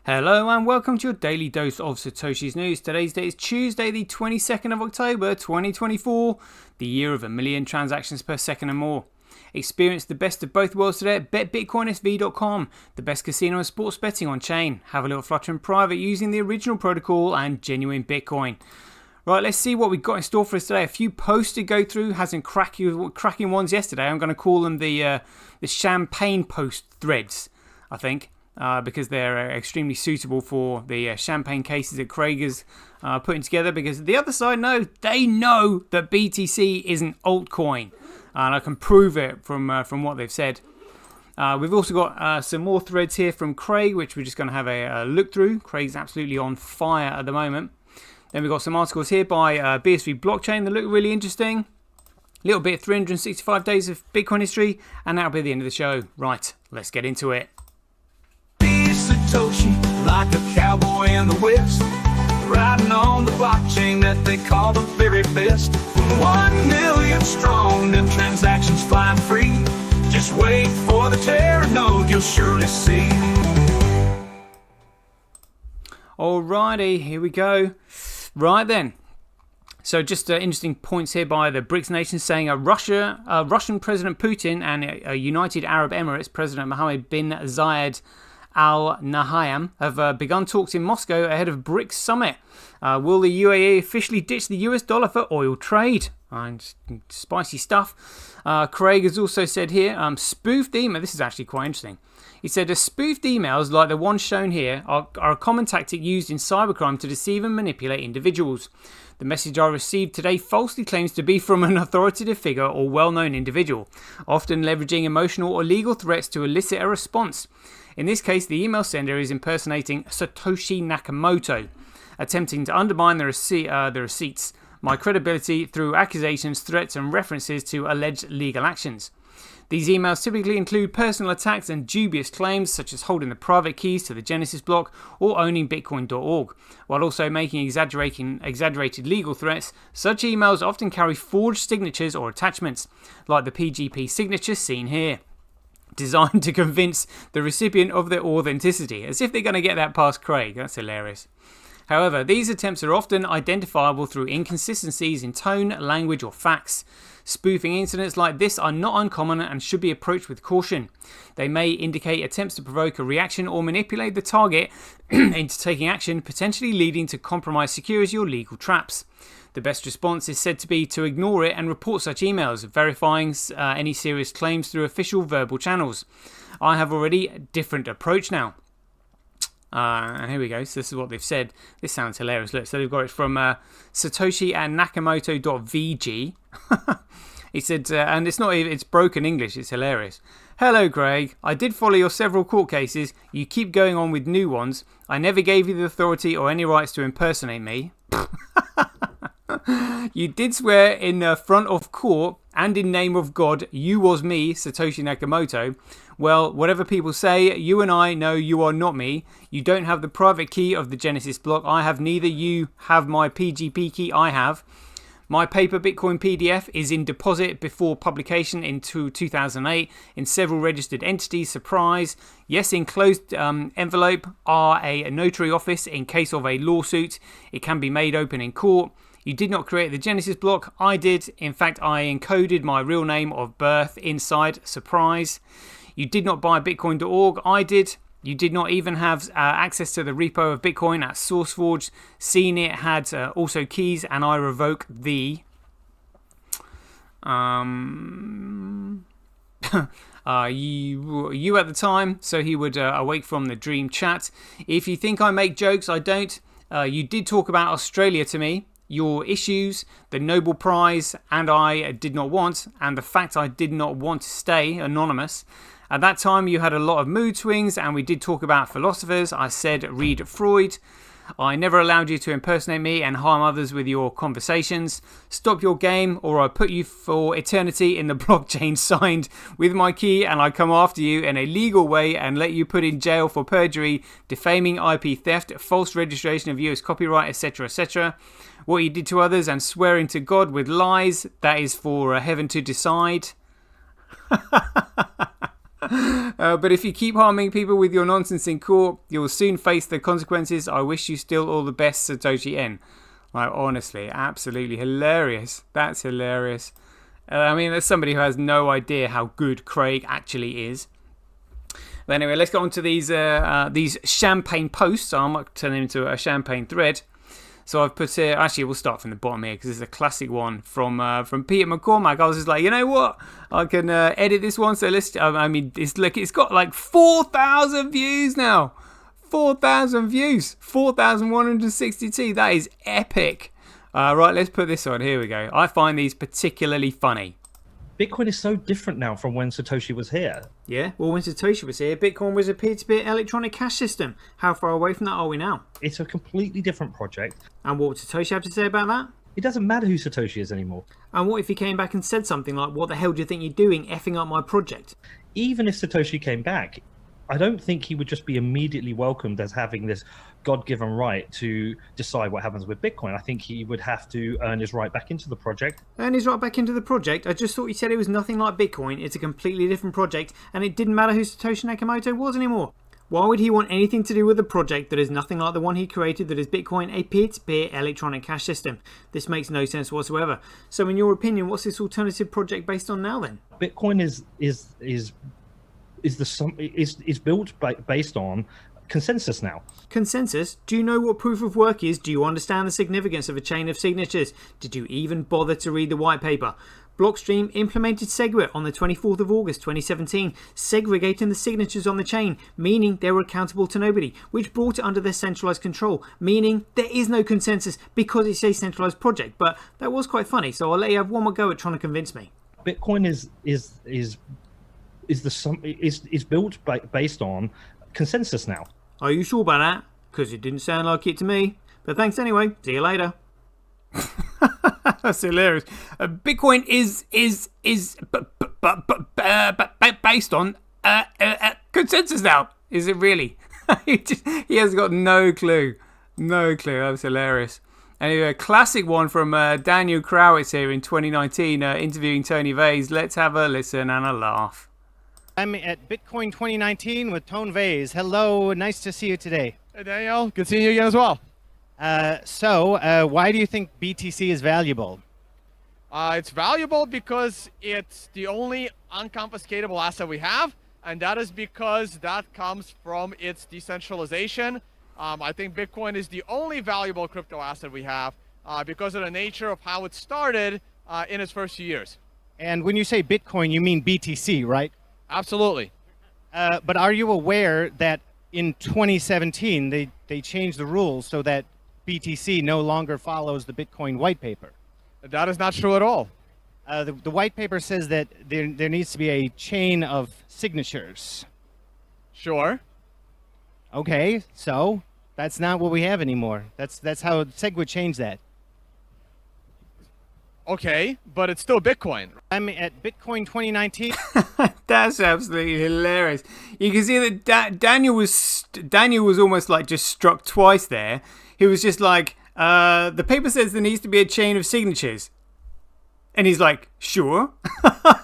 Hello and welcome to your daily dose of Satoshi's news. Today's date is Tuesday, the 22nd of October 2024, the year of 1 million transactions per second and more. Experience the best of both worlds today at betbitcoinsv.com, the best casino and sports betting on chain. Have a little flutter in private using the original protocol and genuine Bitcoin. Right, let's see what we've got in store for us today. A few posts to go through, had some cracking ones yesterday. I'm going to call them the champagne post threads, I think. Because they're extremely suitable for the champagne cases that Craig is putting together, because the other side they know that BTC is an altcoin, and I can prove it from what they've said. We've also got some more threads here from Craig, which we're just going to have a look through. Craig's absolutely on fire at the moment. Then we've got some articles here by BSV Blockchain that look really interesting. A little bit 365 days of Bitcoin history, and that'll be the end of the show. Right, let's get into it. Satoshi, like a cowboy in the West, riding on the blockchain that they call the very best. 1 million strong, them transactions flying free. Just wait for the terror node, you'll surely see. Alrighty, here we go. Right then. So just interesting points here by the BRICS nations saying Russian President Putin and a United Arab Emirates President Mohammed bin Zayed Al Nahyan have begun talks in Moscow ahead of BRICS summit. Will the UAE officially ditch the US dollar for oil trade? Spicy stuff. Craig has also said here, spoofed email. This is actually quite interesting. He said, spoofed emails like the one shown here are a common tactic used in cybercrime to deceive and manipulate individuals. The message I received today falsely claims to be from an authoritative figure or well-known individual, often leveraging emotional or legal threats to elicit a response. In this case, the email sender is impersonating Satoshi Nakamoto, attempting to undermine the receipts, my credibility through accusations, threats, and references to alleged legal actions. These emails typically include personal attacks and dubious claims, such as holding the private keys to the Genesis block or owning Bitcoin.org, while also making exaggerated legal threats. Such emails often carry forged signatures or attachments, like the PGP signature seen here, designed to convince the recipient of their authenticity, as if they're going to get that past Craig. That's hilarious. However, these attempts are often identifiable through inconsistencies in tone, language, or facts. Spoofing incidents like this are not uncommon and should be approached with caution. They may indicate attempts to provoke a reaction or manipulate the target into taking action, potentially leading to compromised security or legal traps. The best response is said to be to ignore it and report such emails, verifying any serious claims through official verbal channels. I have already a different approach now. And here we go. So this is what they've said. This sounds hilarious. Look, so they've got it from Satoshi and Nakamoto.vg. He said, and it's broken English. It's hilarious. Hello, Craig. I did follow your several court cases. You keep going on with new ones. I never gave you the authority or any rights to impersonate me. You did swear in front of court and in name of God, you was me, Satoshi Nakamoto. Well, whatever people say, you and I know you are not me. You don't have the private key of the Genesis block. I have neither. You have my PGP key. I have. My paper Bitcoin PDF is in deposit before publication in 2008 in several registered entities. Surprise. Yes, enclosed envelope are a notary office in case of a lawsuit. It can be made open in court. You did not create the Genesis block. I did. In fact, I encoded my real name of birth inside. Surprise. You did not buy Bitcoin.org. I did. You did not even have access to the repo of Bitcoin at SourceForge. Seen it had also keys, and I revoke the you at the time. So he would awake from the dream chat. If you think I make jokes, I don't. You did talk about Australia to me. Your issues, the Nobel Prize, and I did not want, and the fact I did not want to stay anonymous. At that time, you had a lot of mood swings, and we did talk about philosophers. I said, read Freud. I never allowed you to impersonate me and harm others with your conversations. Stop your game, or I put you for eternity in the blockchain signed with my key, and I come after you in a legal way and let you put in jail for perjury, defaming IP theft, false registration of US copyright, etc., etc. What you did to others and swearing to God with lies, that is for heaven to decide. But if you keep harming people with your nonsense in court, you'll soon face the consequences. I wish you still all the best, Satoshi N. Like, honestly, absolutely hilarious. That's hilarious. I mean, there's somebody who has no idea how good Craig actually is. But anyway, let's get on to these champagne posts. I might turn them into a champagne thread. So I've put here, actually we'll start from the bottom here because it's a classic one from Peter McCormack. I was just like, you know what? I can edit this one. So let's, I mean, it's got like 4,000 views now. 4,000 views. 4,162. That is epic. Right, let's put this on. Here we go. I find these particularly funny. Bitcoin is so different now from when Satoshi was here. Yeah, well, when Satoshi was here, Bitcoin was a peer-to-peer electronic cash system. How far away from that are we now? It's a completely different project. And what would Satoshi have to say about that? It doesn't matter who Satoshi is anymore. And what if he came back and said something like, what the hell do you think you're doing, effing up my project? Even if Satoshi came back, I don't think he would just be immediately welcomed as having this God-given right to decide what happens with Bitcoin. I think he would have to earn his right back into the project. Earn his right back into the project? I just thought you said it was nothing like Bitcoin. It's a completely different project, and it didn't matter who Satoshi Nakamoto was anymore. Why would he want anything to do with a project that is nothing like the one he created, that is Bitcoin, a peer-to-peer electronic cash system? This makes no sense whatsoever. So in your opinion, what's this alternative project based on now then? Bitcoin is built based on consensus now. Consensus? Do you know what proof of work is? Do you understand the significance of a chain of signatures? Did you even bother to read the white paper? Blockstream implemented SegWit on the 24th of August 2017, segregating the signatures on the chain, meaning they were accountable to nobody, which brought it under their centralized control, meaning there is no consensus because it's a centralized project. But that was quite funny, so I'll let you have one more go at trying to convince me. Bitcoin is built based on consensus now. Are you sure about that? Because it didn't sound like it to me. But thanks anyway. See you later. That's hilarious. Bitcoin is based on consensus now. Is it really? He has got no clue. No clue. That was hilarious. Anyway, a classic one from Daniel Krowitz here in 2019, interviewing Tony Vase. Let's have a listen and a laugh. I'm at Bitcoin 2019 with Tone Vase. Hello, nice to see you today. Hey Daniel, good seeing you again as well. So, why do you think BTC is valuable? It's valuable because it's the only unconfiscatable asset we have, and that is because that comes from its decentralization. I think Bitcoin is the only valuable crypto asset we have because of the nature of how it started in its first few years. And when you say Bitcoin, you mean BTC, right? Absolutely. But are you aware that in 2017, they changed the rules so that BTC no longer follows the Bitcoin white paper? That is not true at all. The white paper says that there needs to be a chain of signatures. Sure. Okay, so that's not what we have anymore. That's how SegWit changed that. Okay, but it's still Bitcoin. I'm at Bitcoin 2019. That's absolutely hilarious. You can see that Daniel was almost like just struck twice there. He was just like, the paper says there needs to be a chain of signatures. And he's like, sure.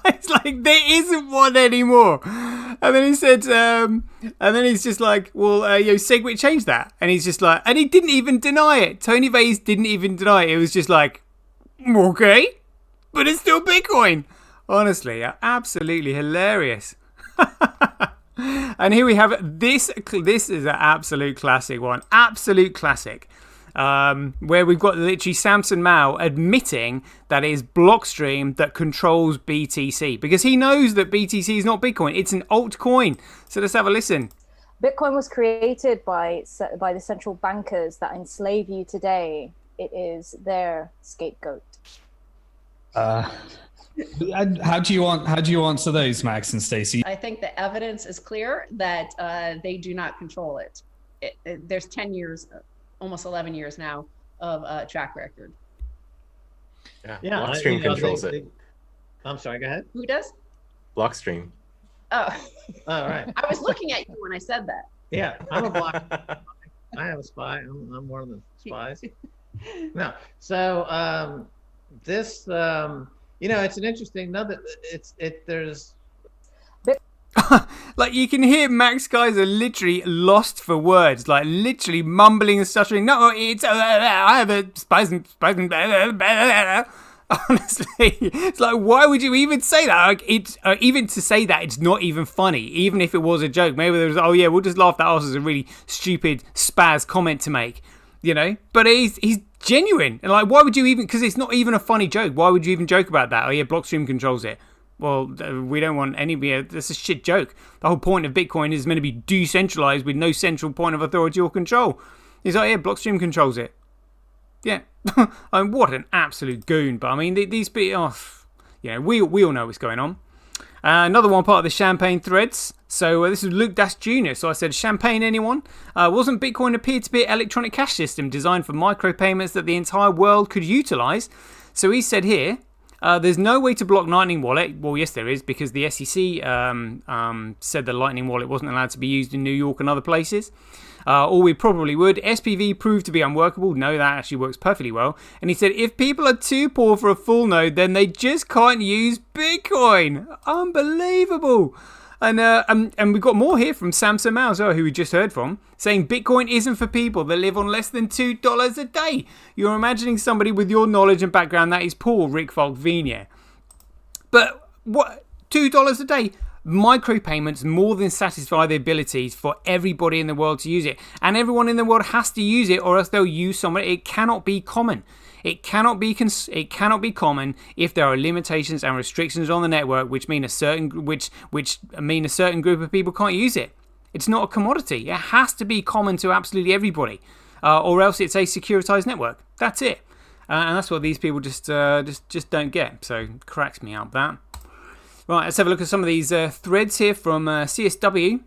It's like, there isn't one anymore. And then he said, and then he's just like, well, SegWit changed that. And he's just like, and he didn't even deny it. Tony Vase didn't even deny it. It was just like, okay, but it's still Bitcoin. Honestly, absolutely hilarious. And here we have this. This is an absolute classic one. Absolute classic. Where we've got literally Samson Mao admitting that it is Blockstream that controls BTC because he knows that BTC is not Bitcoin. It's an altcoin. So let's have a listen. Bitcoin was created by the central bankers that enslave you today. It is their scapegoat. How do you answer those, Max and Stacey? I think the evidence is clear that they do not control it. There's 10 years, almost 11 years now of track record. Yeah. Blockstream controls it. I'm sorry, go ahead. Who does? Blockstream. Oh. All right. I was looking at you when I said that. Yeah, I'm a block. I have a spy. I'm one of the spies. No. So this it's an interesting there's Like, you can hear Max guys are literally lost for words, like literally mumbling and stuttering. No, it's I have a spasm. Honestly, it's like, why would you even say that? Like, it's even to say that, it's not even funny. Even if it was a joke, maybe there was, oh yeah, we'll just laugh that off as a really stupid spaz comment to make, you know. But he's genuine, and like, why would you even? Because it's not even a funny joke. Why would you even joke about that? Oh yeah, Blockstream controls it. Well, we don't want any. That's a shit joke. The whole point of Bitcoin is meant to be decentralized with no central point of authority or control. He's like, yeah, Blockstream controls it. Yeah, I mean, what an absolute goon. But I mean, these people, you know, we all know what's going on. Another one part of the Champagne threads. So this is Luke Dash Jr. So I said, Champagne, anyone? Wasn't Bitcoin a peer-to-peer electronic cash system designed for micropayments that the entire world could utilize? So he said here, there's no way to block Lightning Wallet. Well, yes, there is, because the SEC said the Lightning Wallet wasn't allowed to be used in New York and other places. Or we probably would. SPV proved to be unworkable. No, that actually works perfectly well. And he said, if people are too poor for a full node, then they just can't use Bitcoin. Unbelievable. And we've got more here from Samson Mao, who we just heard from, saying Bitcoin isn't for people that live on less than $2 a day. You're imagining somebody with your knowledge and background that is poor, Rick Falk-Venier. But what, $2 a day? Micropayments more than satisfy the abilities for everybody in the world to use it. And everyone in the world has to use it, or else they'll use someone. It cannot be common. It cannot be common if there are limitations and restrictions on the network, which mean a certain group of people can't use it. It's not a commodity. It has to be common to absolutely everybody, or else it's a securitized network. That's it, and that's what these people just don't get. So it cracks me up that. Right, let's have a look at some of these threads here from CSW.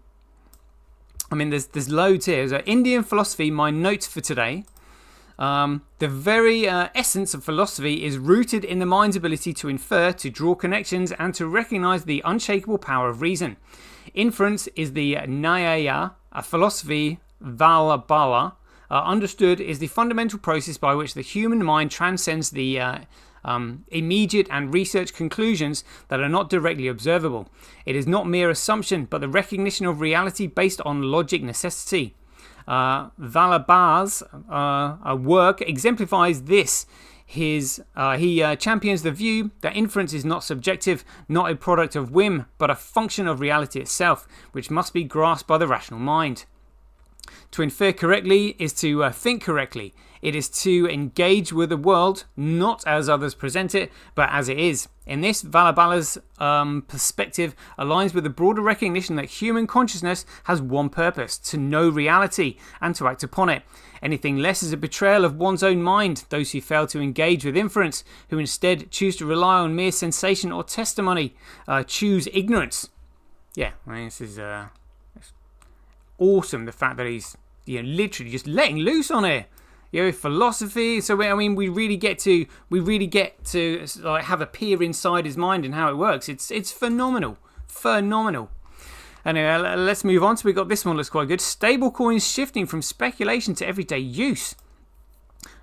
I mean, there's loads here. So Indian philosophy, my notes for today. The very essence of philosophy is rooted in the mind's ability to infer, to draw connections, and to recognize the unshakable power of reason. Inference is the Nyaya, a philosophy Valabala, understood is the fundamental process by which the human mind transcends the immediate and research conclusions that are not directly observable. It is not mere assumption, but the recognition of reality based on logic necessity. Valabar's work exemplifies this. He champions the view that inference is not subjective, not a product of whim, but a function of reality itself, which must be grasped by the rational mind. To infer correctly is to think correctly. It is to engage with the world, not as others present it, but as it is. In this, Valabala's perspective aligns with the broader recognition that human consciousness has one purpose: to know reality and to act upon it. Anything less is a betrayal of one's own mind. Those who fail to engage with inference, who instead choose to rely on mere sensation or testimony, choose ignorance. Yeah, I mean, this is awesome. The fact that he's literally just letting loose on it. Philosophy. So I mean, we really get to like have a peer inside his mind and how it works. It's phenomenal. Anyway, let's move on. So we got this one. Looks quite good. Stablecoins shifting from speculation to everyday use.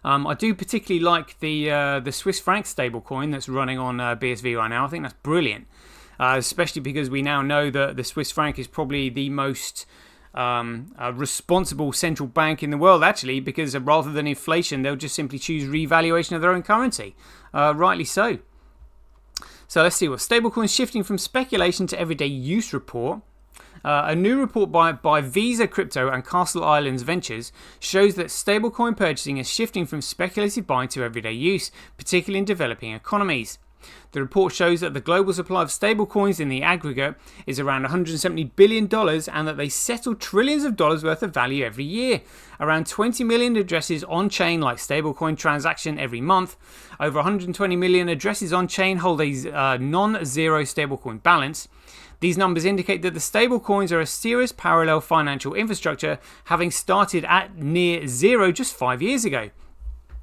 I do particularly like the Swiss franc stablecoin that's running on BSV right now. I think that's brilliant, especially because we now know that the Swiss franc is probably the most responsible central bank in the world, actually, because rather than inflation, they'll just simply choose revaluation of their own currency. Rightly so. So let's see what stablecoins shifting from speculation to everyday use report. A new report by Visa Crypto and Castle Islands Ventures shows that stablecoin purchasing is shifting from speculative buying to everyday use, particularly in developing economies. The report shows that the global supply of stablecoins in the aggregate is around $170 billion and that they settle trillions of dollars worth of value every year. Around 20 million addresses on-chain like stablecoin transaction every month. Over 120 million addresses on-chain hold a non-zero stablecoin balance. These numbers indicate that the stablecoins are a serious parallel financial infrastructure, having started at near zero just 5 years ago.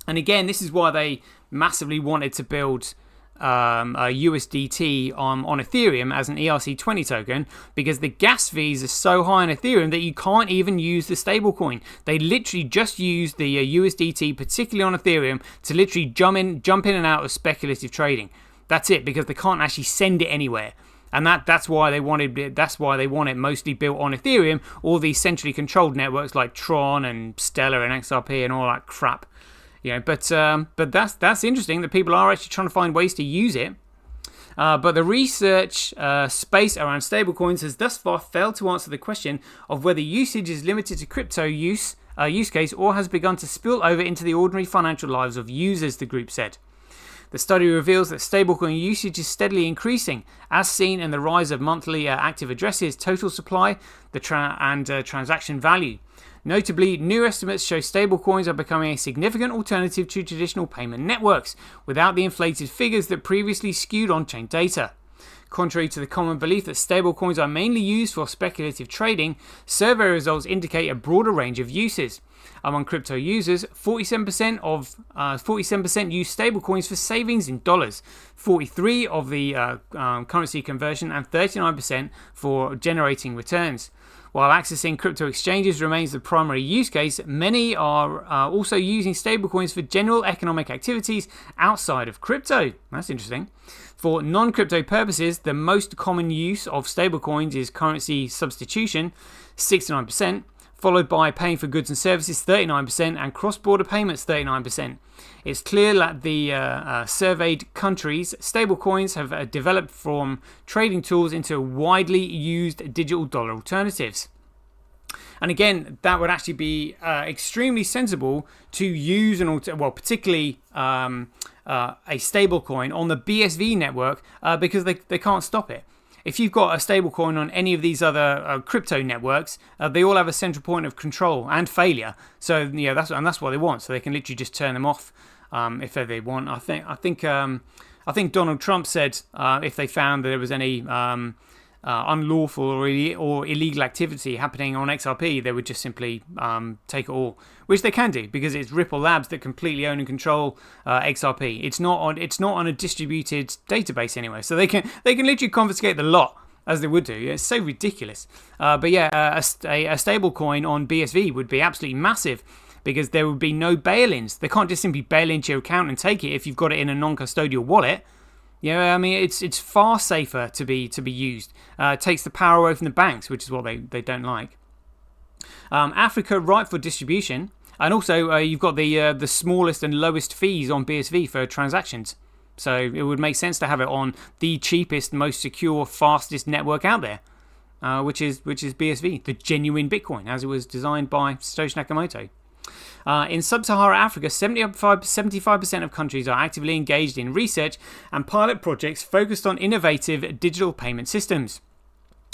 And again, this is why they massively wanted to build a USDT on Ethereum as an ERC20 token, because the gas fees are so high on Ethereum that you can't even use the stablecoin. They literally just use the USDT, particularly on Ethereum, to literally jump in and out of speculative trading. That's it, because they can't actually send it anywhere. and that's why they wanted it. That's why they want it mostly built on Ethereum, or these centrally controlled networks like Tron and Stellar and XRP and all that crap. But that's interesting that people are actually trying to find ways to use it. But the research space around stablecoins has thus far failed to answer the question of whether usage is limited to crypto use case or has begun to spill over into the ordinary financial lives of users, the group said. The study reveals that stablecoin usage is steadily increasing, as seen in the rise of monthly active addresses, total supply, and transaction value. Notably, new estimates show stablecoins are becoming a significant alternative to traditional payment networks, without the inflated figures that previously skewed on-chain data. Contrary to the common belief that stablecoins are mainly used for speculative trading, survey results indicate a broader range of uses. Among crypto users, 47% use stablecoins for savings in dollars, 43% of the currency conversion, and 39% for generating returns. While accessing crypto exchanges remains the primary use case, many are also using stablecoins for general economic activities outside of crypto. That's interesting. For non-crypto purposes, the most common use of stablecoins is currency substitution, 69%, followed by paying for goods and services, 39%, and cross-border payments, 39%. It's clear that the surveyed countries' stablecoins have developed from trading tools into widely used digital dollar alternatives. And again, that would actually be extremely sensible to use particularly a stablecoin on the BSV network because they can't stop it. If you've got a stablecoin on any of these other crypto networks, they all have a central point of control and failure. So that's what they want. So they can literally just turn them off if they want. I think Donald Trump said if they found that there was any unlawful or illegal activity happening on XRP, they would just simply take it all, which they can do because it's Ripple Labs that completely own and control XRP. It's not on a distributed database anyway, so they can literally confiscate the lot as they would do. It's so ridiculous. But yeah, a stable coin on BSV would be absolutely massive because there would be no bail-ins. They can't just simply bail into your account and take it if you've got it in a non-custodial wallet. I mean, it's far safer to be used. It takes the power away from the banks, which is what they don't like. Africa, ripe for distribution, and also you've got the smallest and lowest fees on BSV for transactions. So it would make sense to have it on the cheapest, most secure, fastest network out there, which is BSV, the genuine Bitcoin, as it was designed by Satoshi Nakamoto. In sub-Saharan Africa, 75% of countries are actively engaged in research and pilot projects focused on innovative digital payment systems.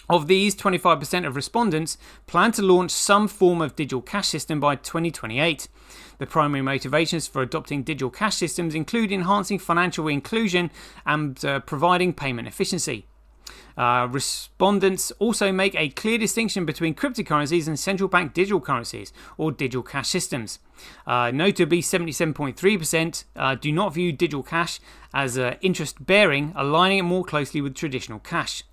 Of these, 25% of respondents plan to launch some form of digital cash system by 2028. The primary motivations for adopting digital cash systems include enhancing financial inclusion and providing payment efficiency. Respondents also make a clear distinction between cryptocurrencies and central bank digital currencies, or digital cash systems. Notably, 77.3% do not view digital cash as interest-bearing, aligning it more closely with traditional cash.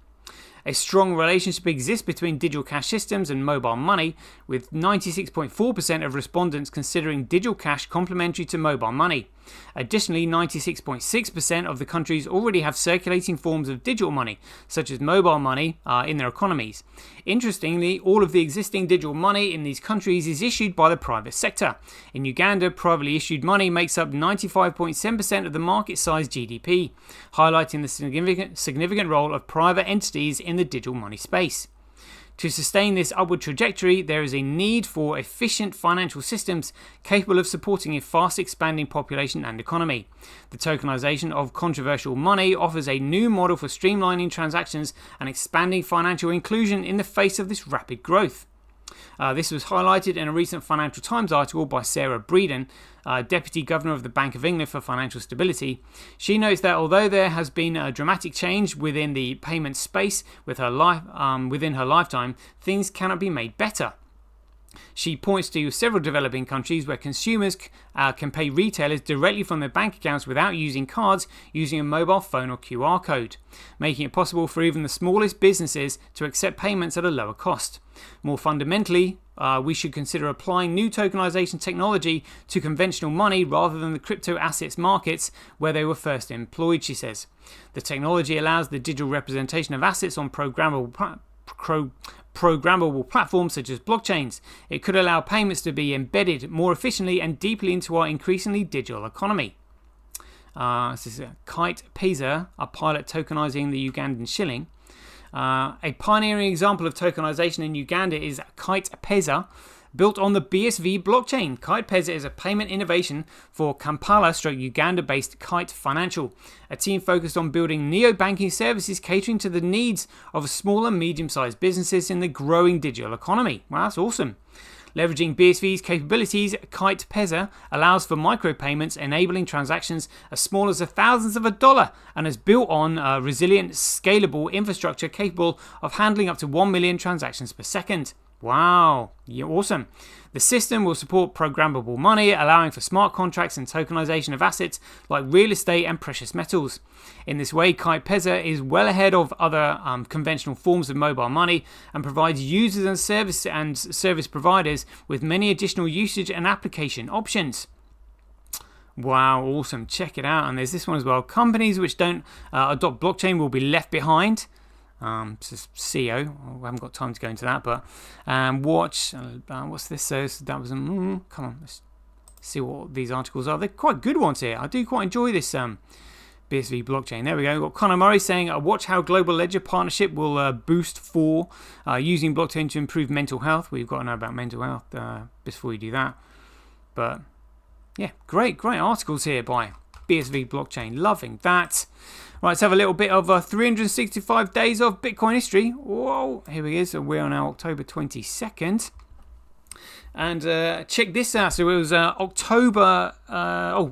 A strong relationship exists between digital cash systems and mobile money, with 96.4% of respondents considering digital cash complementary to mobile money. Additionally, 96.6% of the countries already have circulating forms of digital money, such as mobile money, in their economies. Interestingly, all of the existing digital money in these countries is issued by the private sector. In Uganda, privately issued money makes up 95.7% of the market-sized GDP, highlighting the significant role of private entities in the digital money space. To sustain this upward trajectory, there is a need for efficient financial systems capable of supporting a fast expanding population and economy. The tokenization of controversial money offers a new model for streamlining transactions and expanding financial inclusion in the face of this rapid growth. This was highlighted in a recent Financial Times article by Sarah Breeden, Deputy Governor of the Bank of England for Financial Stability. She notes that although there has been a dramatic change within the payment space within her lifetime, things cannot be made better. She points to several developing countries where consumers can pay retailers directly from their bank accounts without using cards, using a mobile phone or QR code, making it possible for even the smallest businesses to accept payments at a lower cost. More fundamentally, we should consider applying new tokenization technology to conventional money rather than the crypto assets markets where they were first employed, she says. The technology allows the digital representation of assets on programmable platforms such as blockchains. It could allow payments to be embedded more efficiently and deeply into our increasingly digital economy. This is Kite Pesa, a pilot tokenizing the Ugandan shilling. A pioneering example of tokenization in Uganda is Kite Pesa, built on the BSV blockchain. Kite Pesa is a payment innovation for Kampala/Uganda-based Kite Financial, a team focused on building neo-banking services catering to the needs of small and medium-sized businesses in the growing digital economy. Wow, that's awesome. Leveraging BSV's capabilities, Kite Pesa allows for micropayments, enabling transactions as small as the thousands of a dollar, and is built on resilient, scalable infrastructure capable of handling up to 1 million transactions per second. Wow, yeah, awesome. The system will support programmable money, allowing for smart contracts and tokenization of assets like real estate and precious metals. In this way, Kite Pesa is well ahead of other conventional forms of mobile money and provides users and service providers with many additional usage and application options. Wow, awesome. Check it out. And there's this one as well. Companies which don't adopt blockchain will be left behind. This is CEO. I haven't got time to go into that, but watch. What's this? So that was come on. Let's see what these articles are. They're quite good ones here. I do quite enjoy this BSV blockchain. There we go. We've got Connor Murray saying, "Watch how Global Ledger partnership will boost for using blockchain to improve mental health." We've got to know about mental health before we do that. But yeah, great articles here by BSV blockchain. Loving that. Right, let's have a little bit of 365 days of Bitcoin history. Whoa, here we go. So we're on October 22nd. And check this out. So it was October.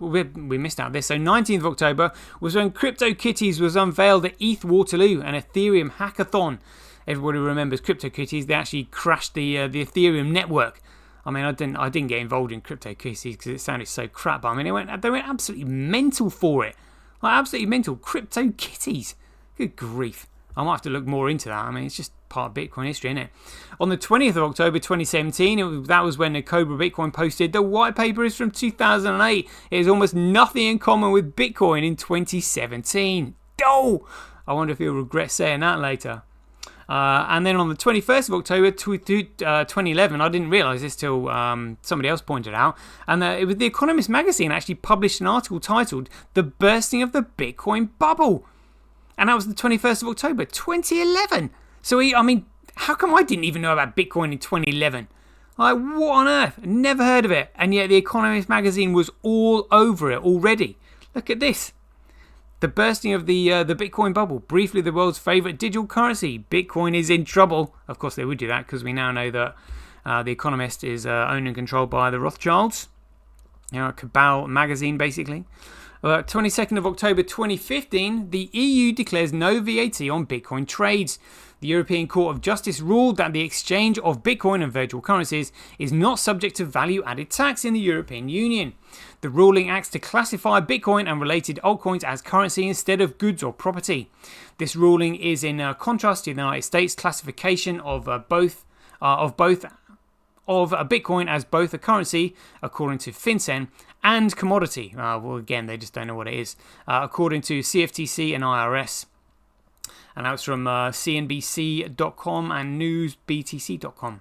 We missed out this. So 19th of October was when CryptoKitties was unveiled at ETH Waterloo, an Ethereum hackathon. Everybody remembers CryptoKitties. They actually crashed the Ethereum network. I mean, I didn't get involved in CryptoKitties because it sounded so crap. But I mean, they went absolutely mental for it. Like, absolutely mental. CryptoKitties. Good grief. I might have to look more into that. I mean, it's just part of Bitcoin history, isn't it? On the 20th of October 2017, that was when the Cobra Bitcoin posted, "The white paper is from 2008. It has almost nothing in common with Bitcoin in 2017. Oh! I wonder if he'll regret saying that later. And then on the 21st of October 2011, I didn't realise this till somebody else pointed out, and it was The Economist magazine actually published an article titled "The Bursting of the Bitcoin Bubble." And that was the 21st of October 2011. So, I mean, how come I didn't even know about Bitcoin in 2011? Like, what on earth? Never heard of it. And yet The Economist magazine was all over it already. Look at this. The bursting of the Bitcoin bubble. Briefly, the world's favourite digital currency. Bitcoin is in trouble. Of course, they would do that because we now know that The Economist is owned and controlled by the Rothschilds. You know, a cabal magazine, basically. 22nd of October 2015, the EU declares no VAT on Bitcoin trades. The European Court of Justice ruled that the exchange of Bitcoin and virtual currencies is not subject to value-added tax in the European Union. The ruling acts to classify Bitcoin and related altcoins as currency instead of goods or property. This ruling is in contrast to the United States classification of Bitcoin as both a currency, according to FinCEN, and commodity. Well, again, they just don't know what it is, according to CFTC and IRS. And that was from CNBC.com and NewsBTC.com.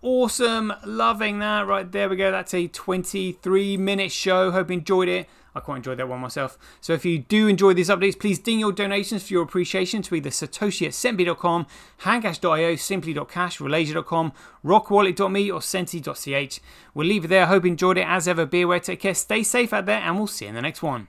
Awesome. Loving that. Right, there we go. That's a 23-minute show. Hope you enjoyed it. I quite enjoyed that one myself. So if you do enjoy these updates, please ding your donations for your appreciation to either Satoshi at Sentby.com, Handcash.io, Simply.cash, Relasia.com, Rockwallet.me, or Senti.ch. We'll leave it there. I hope you enjoyed it. As ever, be aware, take care, stay safe out there, and we'll see you in the next one.